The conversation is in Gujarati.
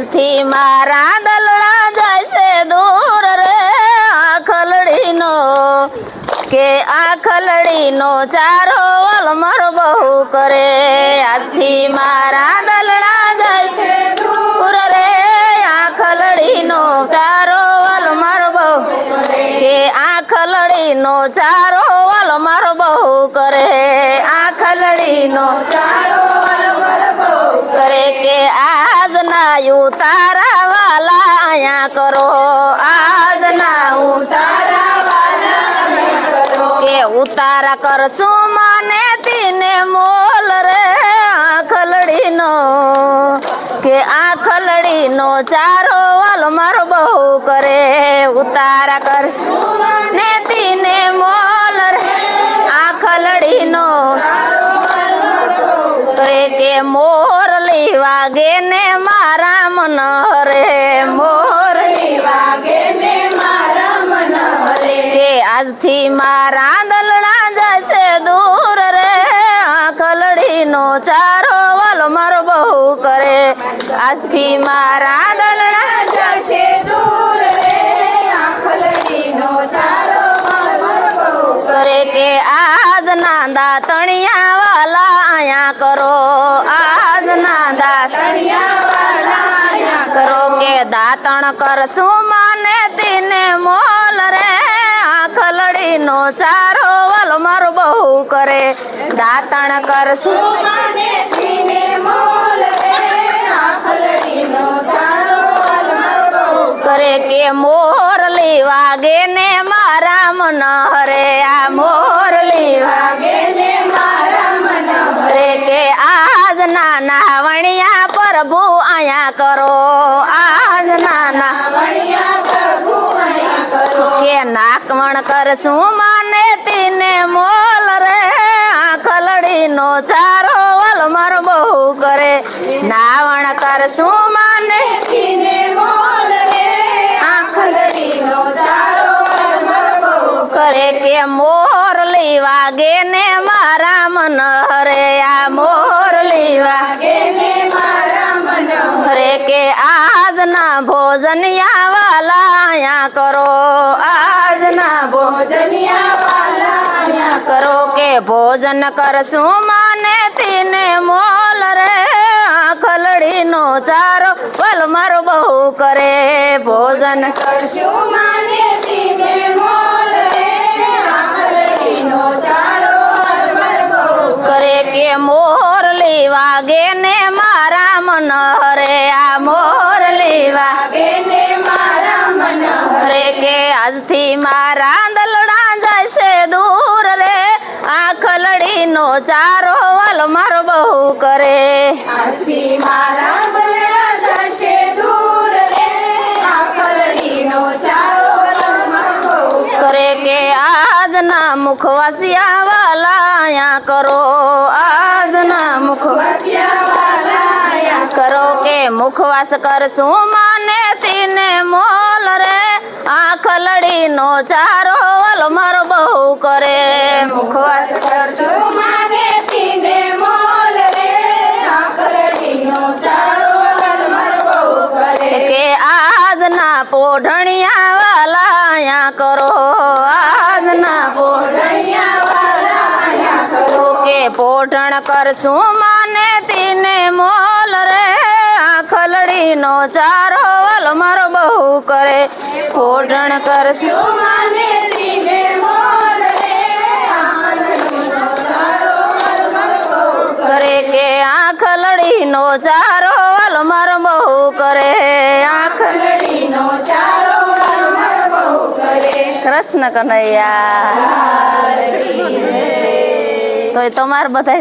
આજથી મારા દલડા જાય છે દૂર રે આખલડીનો કે આખલડીનો ચારો વલમર બહુ કરે આજથી મારા દલડા જાય છે દૂર રે આખલડીનો ચારો વલમર બહુ કે આખલડીનો ચારો વલમર બહુ કરે આખલડીનો ચારો વલમર બહુ કરે કે આજના ઉતારા વાલા આયા કરો આજના ઉતારા વાલા કે ઉતારા કરશું માને તીને મોલ રે આખલડીનો કે આખલડીનો ચારો વલમર બહુ કરે ઉતારા કરશું ને તીને મોલ રે આખલડીનો કરે કે મોરલી વાગે ને મારા મન હરે મોરલી વાગે ને મારા મન હરે કે આજથી મારા દલડા જશે દૂર રે આખલડીનો ચારો વલમર બહુ કરે આજથી મારા દલડા જશે દૂર રે આખલડીનો ચારો વલમર બહુ કરે કે આજના દાતણિયા વાલા આયા કરો આજના દાતણિયા વાલા આયા કરો કે દાતણ કરશું માને તીને મોલ રે આખલડીનો ચારો વલમર બહુ કરે દાતણ કરશું માને તીને મોલ રે આખલડીનો ચારો વલમર બહુ કરે કે મોરલી વાગે ને મારા મન હરે આ મોરલી વાગે ને મારા મન હરે કે આજના નાવણિયા પ્રભુ આયા કરો આજના નાવણિયા પ્રભુ આયા કરો કે નાકવણ કરશું માને તીને મોલ રે આખલડીનો ચારો વલમર બહુ કરે નાવણ કરશું માને તીને મોલ રે આખલડીનો ચારો વલમર બહુ કરે કે મોરલી વાગે ને મારા મન હરે આ મોરલી વાગે ને મારા મન હરે કે આજના ભોજનિયા વાલા આયા કરો આજના ભોજનિયા વાલા આયા કરો કે ભોજન કરશું માને તીને મોલ રે આખલડીનો ચારો વલમર બહુ કરે ભોજન કરશું માને તીને મોલ રે આખલડીનો ચારો વલમર બહુ કરે કે મોરલી વાગે ને મારા મન હરે આ મોરલી વાગે ને મારા મન હરે કે આજથી મારા દલડા જાય છે દૂર રે આખલડીનો ચારો વલમર બહુ કરે આજથી મારા દલડા જાય છે દૂર રે આખલડીનો ચારો વલમર બહુ કરે કે આજના મુખવાસિયા વાલા આયા કરો આજના મુખવાસિયા વાલા આયા કરો કે મુખવાસ કરશું માને તીને મોલ રે આખલડીનો ચારો વલમર બહુ કરે મુખવાસ કરશું માને તીને મોલ રે આખલડીનો ચારો વલમર બહુ કરે કે આજના પોઢણિયા વાલા આયા કરો આજના પોઢણિયા વાલા આયા કરો કે પોઢણ કરશું માને તીને મોલ રે આખલડીનો ચારો વલમર બહુ કરે પોઢણ કરશું માને તીને મોલ રે આખલડીનો ચારો વલમર બહુ કરે કે આખલડીનો ચારો વલમર બહુ કરે આખલડીનો ચારો વલમર બહુ કરે કૃષ્ણ કનૈયા તો તમારે બધા